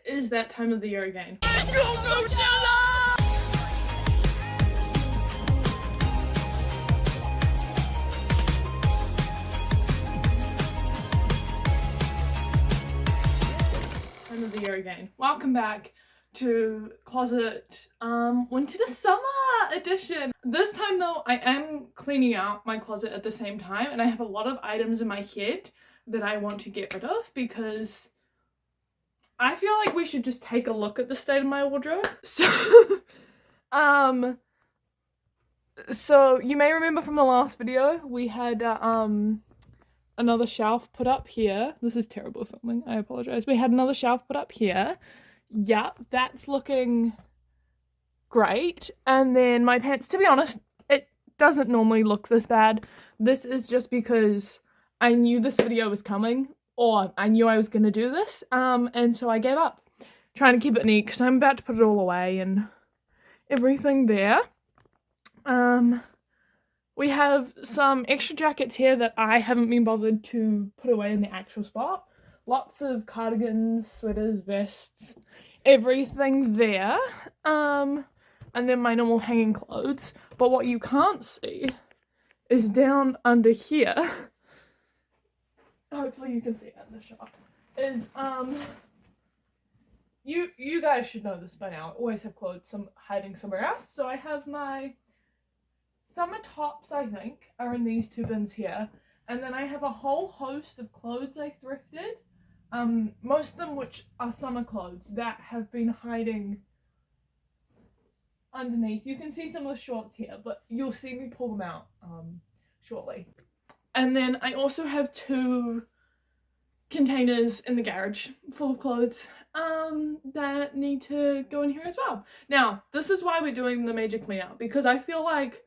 is that time of the year again. Time of the year again. Welcome back to Closet winter to summer edition. This time though, I am cleaning out my closet at the same time, and I have a lot of items in my head that I want to get rid of because I feel like we should just take a look at the state of my wardrobe. So you may remember from the last video, we had another shelf put up here. This is terrible filming, I apologize. We had another shelf put up here. Yeah, that's looking great. And then my pants, to be honest, it doesn't normally look this bad. This is just because I knew this video was coming, or I knew I was going to do this, and so I gave up trying to keep it neat because I'm about to put it all away and everything there. We have some extra jackets here that I haven't been bothered to put away in the actual spot. Lots of cardigans, sweaters, vests, everything there. And then my normal hanging clothes. But what you can't see is down under here. Hopefully you can see it in the shot. Is you guys should know this by now. I always have clothes hiding somewhere else. So I have my summer tops, I think, are in these two bins here. And then I have a whole host of clothes I thrifted. Most of them which are summer clothes that have been hiding underneath. You can see some of the shorts here, but you'll see me pull them out shortly. And then I also have two containers in the garage full of clothes that need to go in here as well. Now, this is why we're doing the major clean out, because I feel like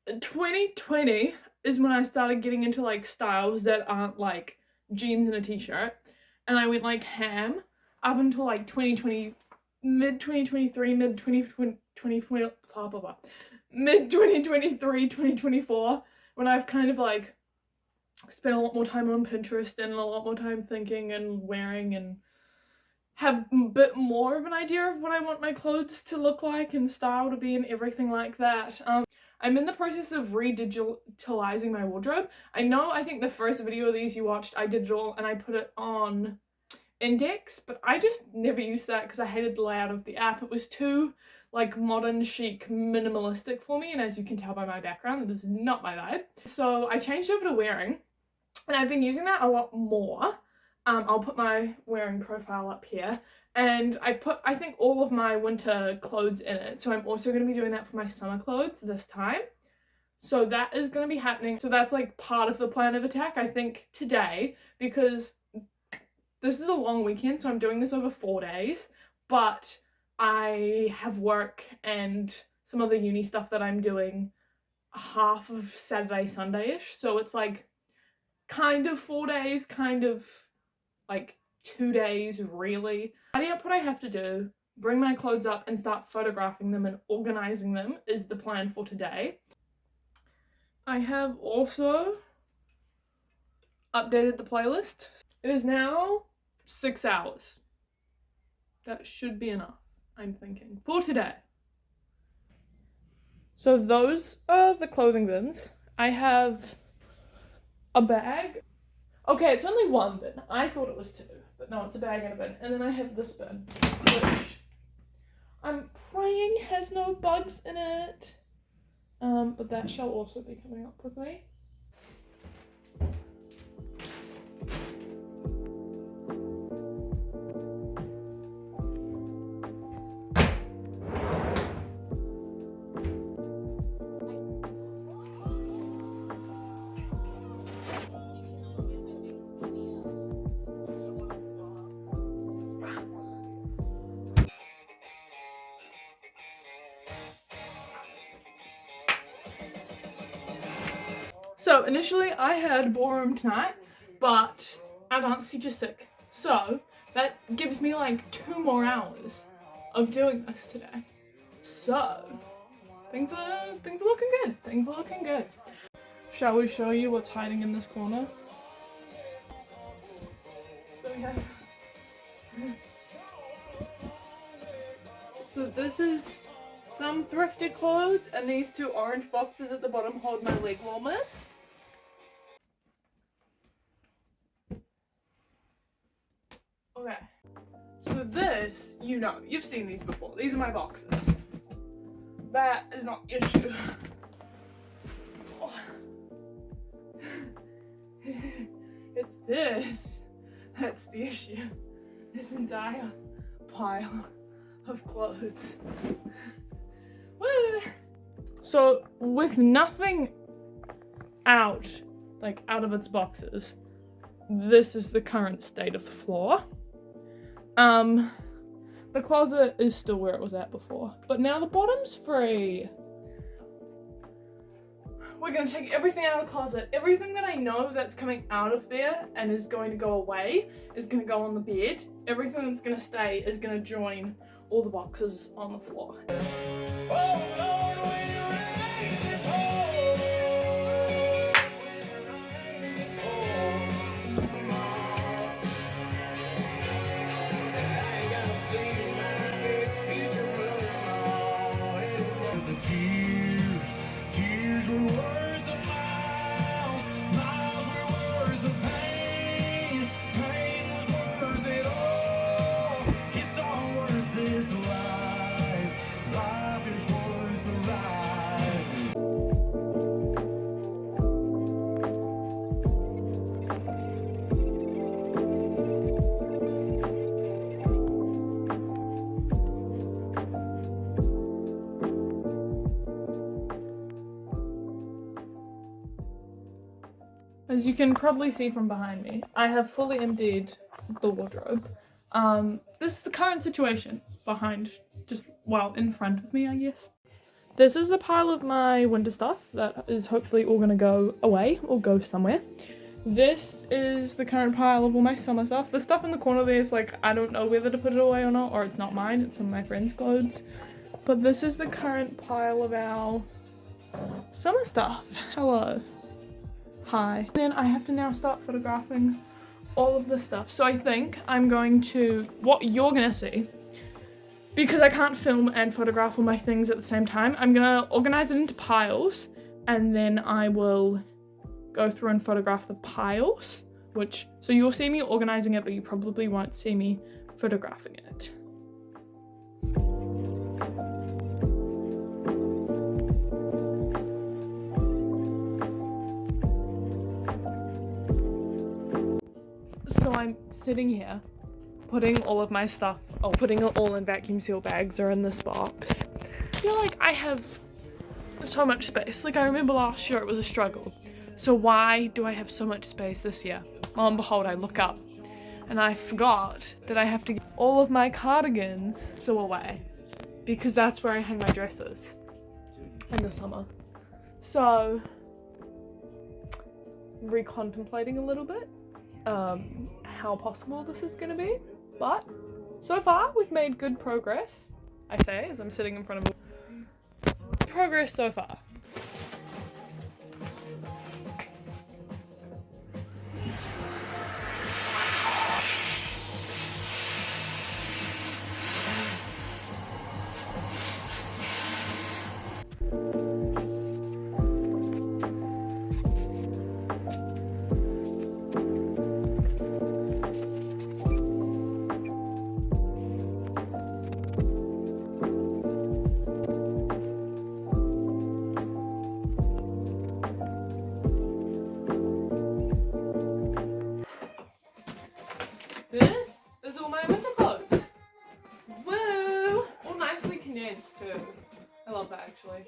2020 is when I started getting into like styles that aren't like jeans and a t-shirt, and I went like ham up until like 2020, mid 2023, mid 2020, blah blah blah, mid 2023, 2024, when I've kind of like spent a lot more time on Pinterest and a lot more time thinking and wearing and have a bit more of an idea of what I want my clothes to look like and style to be and everything like that. I'm in the process of re-digitalizing my wardrobe. I think the first video of these you watched, I did it all and I put it on Index, but I just never used that because I hated the layout of the app. It was too like modern, chic, minimalistic for me, and as you can tell by my background, it is not my vibe. So I changed over to wearing, and I've been using that a lot more. I'll put my wearing profile up here, and I put, I think, all of my winter clothes in it. So I'm also going to be doing that for my summer clothes this time. So that is going to be happening. So that's like part of the plan of attack, I think, today, because this is a long weekend, so I'm doing this over 4 days, but I have work and some other uni stuff that I'm doing half of Saturday, Sunday-ish. So it's like kind of 4 days, kind of like 2 days, really. Tidy up what I have to do, bring my clothes up and start photographing them and organizing them is the plan for today. I have also updated the playlist. It is now 6 hours. That should be enough, I'm thinking, for today. So those are the clothing bins. I have a bag. Okay, it's only one bin. I thought it was two, but no, it's a bag and a bin. And then I have this bin, which I'm praying has no bugs in it. But that shall also be coming up with me. So initially I had ballroom tonight, but our dance teacher's sick. So that gives me like 2 more hours of doing this today. So things are looking good. Things are looking good. Shall we show you what's hiding in this corner? So we have So this is some thrifted clothes, and these two orange boxes at the bottom hold my leg warmers. Okay, so this, you know, you've seen these before. These are my boxes. That is not the issue. Oh. It's this that's the issue. This entire pile of clothes. Woo! So with nothing out, like out of its boxes, this is the current state of the floor. The closet is still where it was at before, but now the bottom's free. We're gonna take everything out of the closet. Everything that I know that's coming out of there and is going to go away is gonna go on the bed. Everything that's gonna stay is gonna join all the boxes on the floor. Oh, Lord, when you're ready, tears were worth the miles, miles were worth the pain, pain was worth it all. It's all worth this life, life is worth the ride. As you can probably see from behind me, I have fully emptied the wardrobe. This is the current situation behind, in front of me, I guess. This is a pile of my winter stuff that is hopefully all gonna go away or go somewhere. This is the current pile of all my summer stuff. The stuff in the corner there is like, I don't know whether to put it away or not, or it's not mine, it's some of my friends' clothes. But this is the current pile of our summer stuff. Hello. Hi. Then I have to now start photographing all of this stuff. So I think I'm going to, what you're gonna see, because I can't film and photograph all my things at the same time, I'm gonna organize it into piles, and then I will go through and photograph the piles, so you'll see me organizing it, but you probably won't see me photographing it. So I'm sitting here, putting all of my stuff, putting it all in vacuum seal bags or in this box. I feel like I have so much space. Like, I remember last year it was a struggle. So why do I have so much space this year? Lo and behold, I look up and I forgot that I have to get all of my cardigans sew away, because that's where I hang my dresses in the summer. So, recontemplating a little bit how possible this is going to be, but so far we've made good progress, I say, as I'm sitting in front of progress so far. This is all my winter clothes. Woo! All nicely condensed too. I love that actually.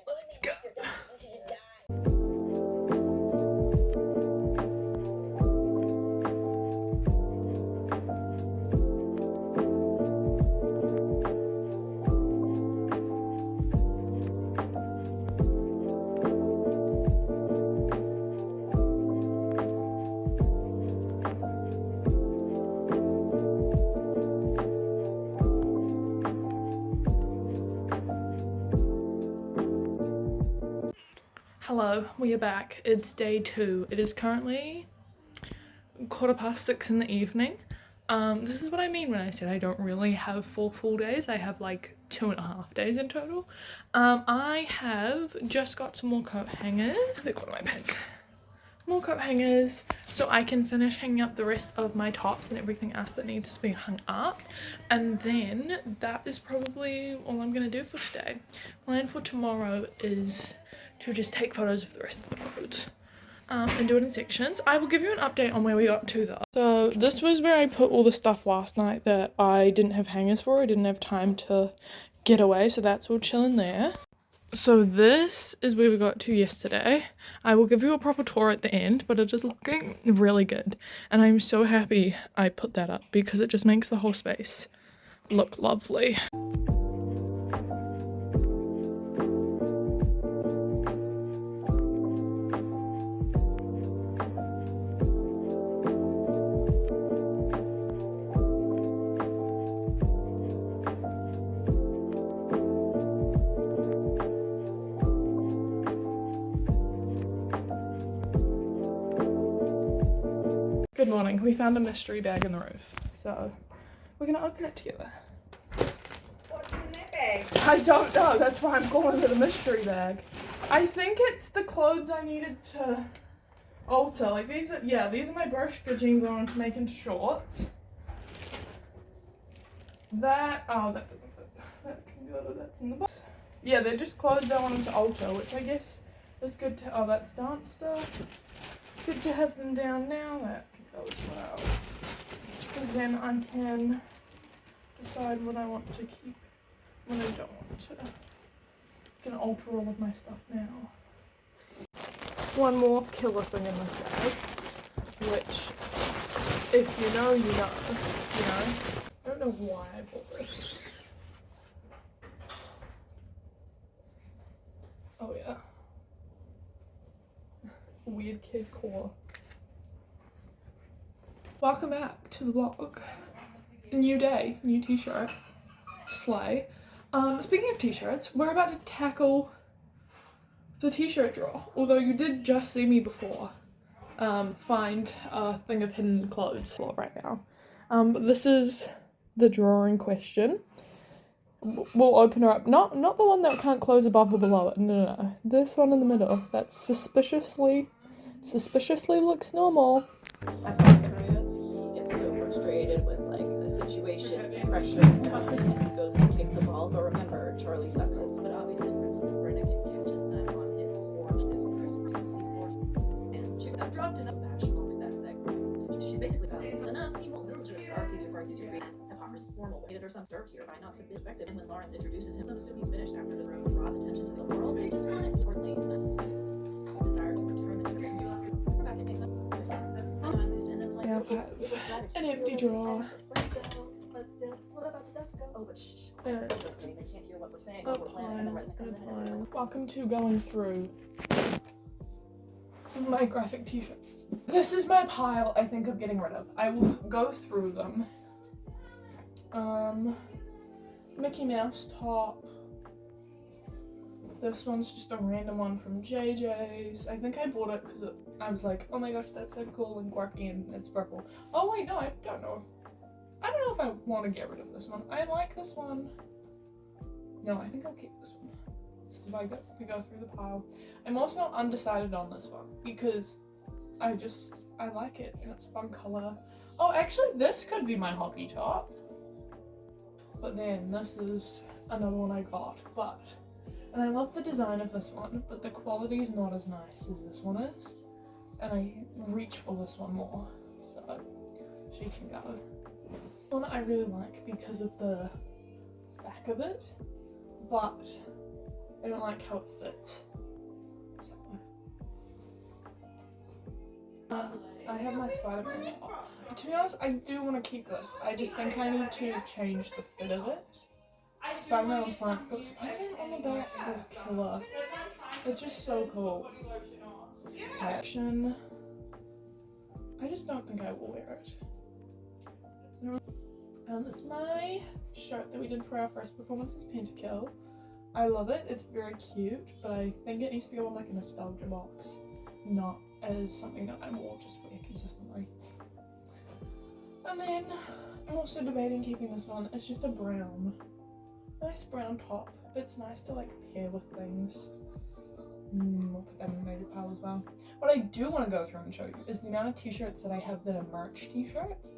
Let's go. Hello, we are back. It's day 2. It is currently 6:15 in the evening. This is what I mean when I said I don't really have 4 full days. I have like 2.5 days in total. I have just got some more coat hangers. They're one of my pants. More coat hangers so I can finish hanging up the rest of my tops and everything else that needs to be hung up, and then that is probably all I'm gonna do for today. Plan for tomorrow is to just take photos of the rest of the clothes and do it in sections. I will give you an update on where we got to though. So this was where I put all the stuff last night that I didn't have hangers for. I didn't have time to get away, so that's all chilling there. So this is where we got to yesterday. I will give you a proper tour at the end, but it is looking really good. And I'm so happy I put that up because it just makes the whole space look lovely. Good morning. We found a mystery bag in the roof, so we're gonna open it together. What's in that bag? I don't know. That's why I'm calling it a mystery bag. I think it's the clothes I needed to alter. Like these are these are my Bershka jeans I wanted to make into shorts. That that doesn't fit. That can go. That's in the box. Yeah, they're just clothes I wanted to alter, which I guess is good to. Oh, that's dance stuff. Good to have them down now. That can go as well, because then I can decide what I want to keep, what I don't want to. I can alter all of my stuff now. One more killer thing in this bag, which, if you know, you know. I don't know why I bought this. Oh yeah. Weird kid core. Welcome back to the vlog. New day, new t-shirt. Slay. Speaking of t-shirts, we're about to tackle the t-shirt drawer. Although you did just see me before find a thing of hidden clothes right now. But this is the drawer in question. We'll open her up. Not the one that can't close above or below it. No. This one in the middle. That suspiciously looks normal. He gets so frustrated with like the situation, pressure, and everything, and he goes to kick the ball. But remember, Charlie sucks it. But obviously, Principal Brennigan catches them on his Christmas force, and she would have dropped enough bashful to that segment. She's basically enough. He won't build you. Artsy too hypocrisy, formal, weighted or some stir here by not subjective. And when Lawrence introduces him, they assume he's finished after just draws attention to the world. They just want it equally. Desire to return the trip. We're back in Mesa. An empty drawer. Welcome to going through my graphic t-shirts. This is my pile I think of getting rid of. I will go through them. Mickey Mouse top. This one's just a random one from JJ's. I think I bought it because I was like, oh my gosh, that's so cool and quirky, and it's purple. Oh wait, no, I don't know. I don't know if I want to get rid of this one. I like this one. No, I think I'll keep this one. This is if we go through the pile. I'm also undecided on this one because I like it and it's a fun color. Oh, actually, this could be my hobby top. But then this is another one I got, and I love the design of this one, but the quality is not as nice as this one is. And I reach for this one more, so she can go. One I really like because of the back of it, but I don't like how it fits. So, I have my Spider-Man top. To be honest, I do want to keep this. I just think I need to change the fit of it. Spider-Man on the front, but Spider-Man on the back is killer. It's just so cool. Action. I just don't think I will wear it. It's my shirt that we did for our first performance as Pentakill. I love it. It's very cute, but I think it needs to go in like a nostalgia box, not as something that I will just wear consistently. And then I'm also debating keeping this one. It's just a nice brown top. It's nice to like pair with things. We'll put that in the maybe pile as well. What I do want to go through and show you is the amount of t-shirts that I have that are merch t-shirts.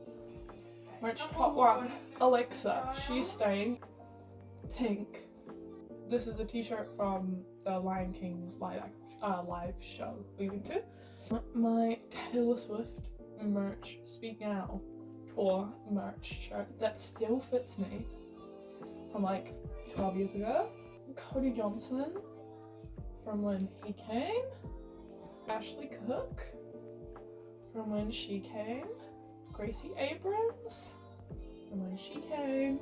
Merch top one. Alexa, she's staying. Pink. This is a t-shirt from the Lion King live show we went to. My Taylor Swift merch Speak Now tour merch shirt that still fits me from like 12 years ago. Cody Johnson from when he came. Ashley Cook from when she came. Gracie Abrams from when she came.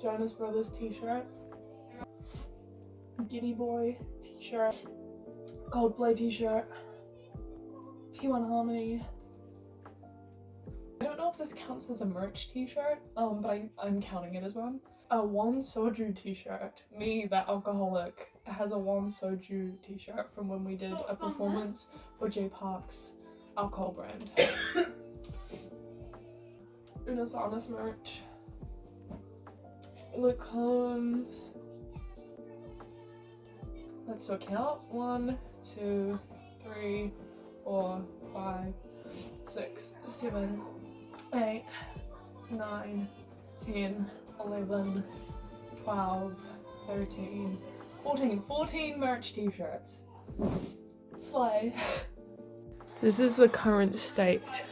Jonas Brothers t-shirt. Giddy Boy t-shirt. Coldplay t-shirt. P1 Harmony. I don't know if this counts as a merch t-shirt, but I'm counting it as one. A One Soju t-shirt. Me, that alcoholic, has a One Soju t-shirt from when we did a performance for J Park's alcohol brand. Una's Honest merch. Luke Combs. Let's look out. 1, 2, 3, 4, 5, 6, 7, 8, 9, 10, 11, 12, 13, 14 merch t-shirts. Slay. This is the current state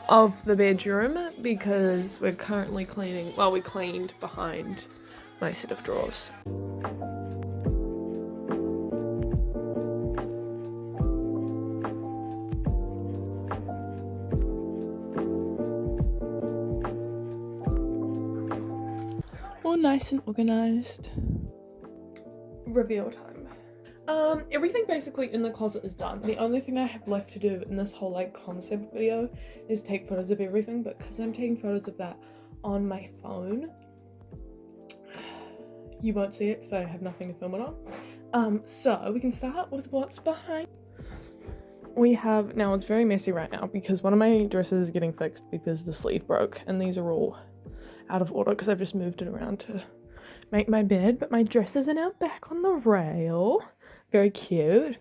of the bedroom because we're currently cleaning, well, we cleaned behind my set of drawers. All nice and organized. Reveal time. Everything basically in the closet is done. The only thing I have left to do in this whole like concept video is take photos of everything, but because I'm taking photos of that on my phone, you won't see it because I have nothing to film it on. So we can start with what's behind. We have, now it's very messy right now because one of my dresses is getting fixed because the sleeve broke, and these are all out of order because I've just moved it around to make my bed, but my dresses are now back on the rail. Very cute.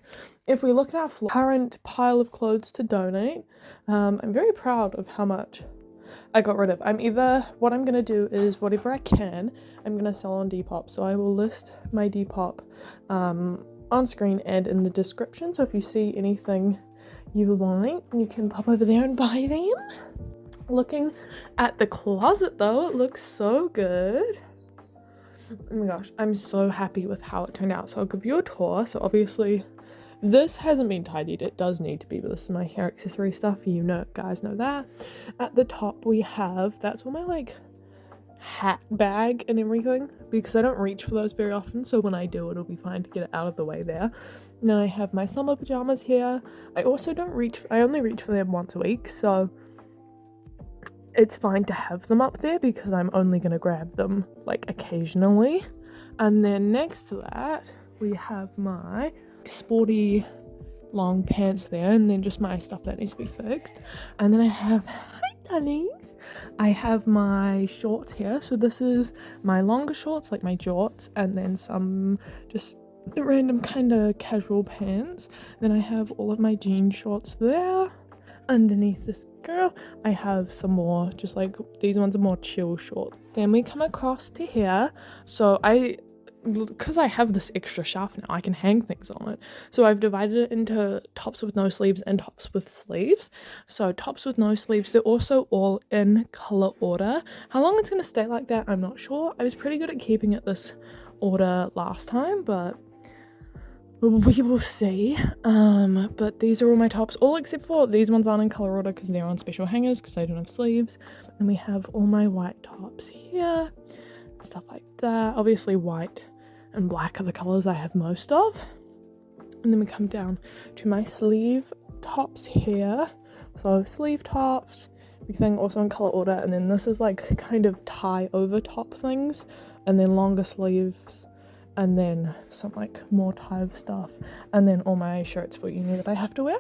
If we look at our current pile of clothes to donate, I'm very proud of how much I got rid of. What I'm going to do is whatever I can, I'm going to sell on Depop. So I will list my Depop on screen and in the description. So if you see anything you want, you can pop over there and buy them. Looking at the closet though, it looks so good. Oh my gosh, I'm so happy with how it turned out. So I'll give you a tour. So obviously this hasn't been tidied. It does need to be, but this is my hair accessory stuff. You know, guys know that. At the top we have, that's all my like hat bag and everything, because I don't reach for those very often. So when I do, it'll be fine to get it out of the way there. And then I have my summer pajamas here. I also I only reach for them once a week. So it's fine to have them up there because I'm only going to grab them like occasionally. And then next to that, we have my sporty long pants there, and then just my stuff that needs to be fixed. And then I have, hi darlings, I have my shorts here. So this is my longer shorts, like my jorts, and then some just the random kind of casual pants. Then I have all of my jean shorts there. Underneath this girl, I have some more, just like these ones are more chill short. Then we come across to here. So because I have this extra shaft now, I can hang things on it. So I've divided it into tops with no sleeves and tops with sleeves. So tops with no sleeves, they're also all in color order. How long it's going to stay like that, I'm not sure. I was pretty good at keeping it this order last time, but we will see. But these are all my tops, all except for these ones aren't in color order because they're on special hangers because I don't have sleeves. And we have all my white tops here, stuff like that. Obviously white and black are the colors I have most of. And then we come down to my sleeve tops here. So sleeve tops, everything, also in color order. And then this is like kind of tie over top things, and then longer sleeves, and then some like more tie stuff, and then all my shirts for uni that I have to wear.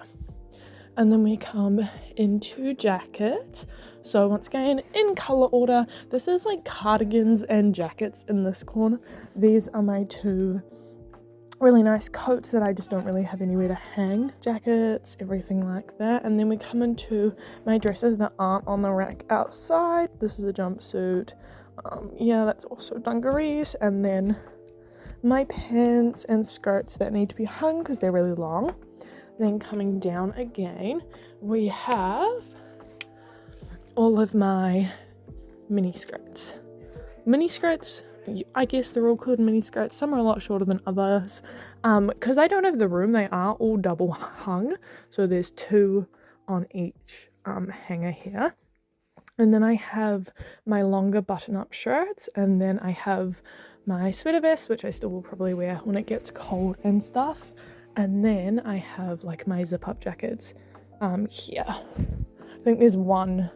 And then we come into jackets. So once again, in color order, this is like cardigans and jackets in this corner. These are my two really nice coats that I just don't really have anywhere to hang. Jackets, everything like that. And then we come into my dresses that aren't on the rack outside. This is a jumpsuit. Yeah, that's also dungarees. And then my pants and skirts that need to be hung because they're really long. Then coming down again, we have all of my mini skirts. Mini skirts, I guess they're all called mini skirts. Some are a lot shorter than others. Because I don't have the room, they are all double hung. So there's 2 on each hanger here. And then I have my longer button-up shirts, and then I have my sweater vest, which I still will probably wear when it gets cold and stuff. And then I have like my zip-up jackets here. I think there's one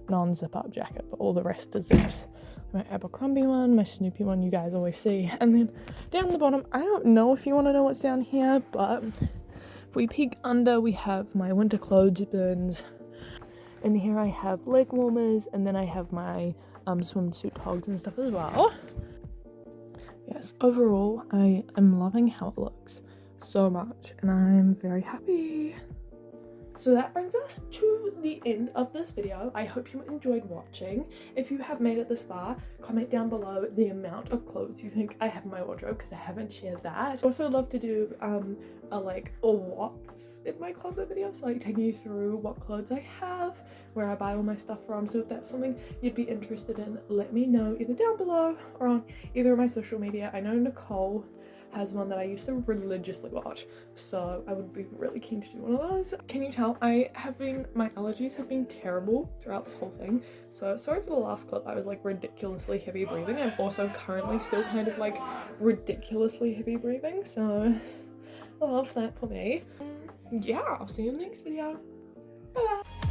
non-zip up jacket, but all the rest are zips. My Abercrombie one, my Snoopy one you guys always see. And then down the bottom, I don't know if you want to know what's down here, but if we peek under, we have my winter clothes bins. And here I have leg warmers, and then I have my swimsuit togs and stuff as well. Yes, overall, I am loving how it looks so much, and I'm very happy. So that brings us to the end of this video. I hope you enjoyed watching. If you have made it this far, comment down below the amount of clothes you think I have in my wardrobe, because I haven't shared that. Also love to do a what's in my closet video, so like taking you through what clothes I have, where I buy all my stuff from. So if that's something you'd be interested in, let me know either down below or on either of my social media. I know Nicole has one that I used to religiously watch, so I would be really keen to do one of those. Can you tell my allergies have been terrible throughout this whole thing, so sorry for the last clip. I was like ridiculously heavy breathing. I'm also currently still kind of like ridiculously heavy breathing, so I love that for me. Yeah, I'll see you in the next video. Bye bye.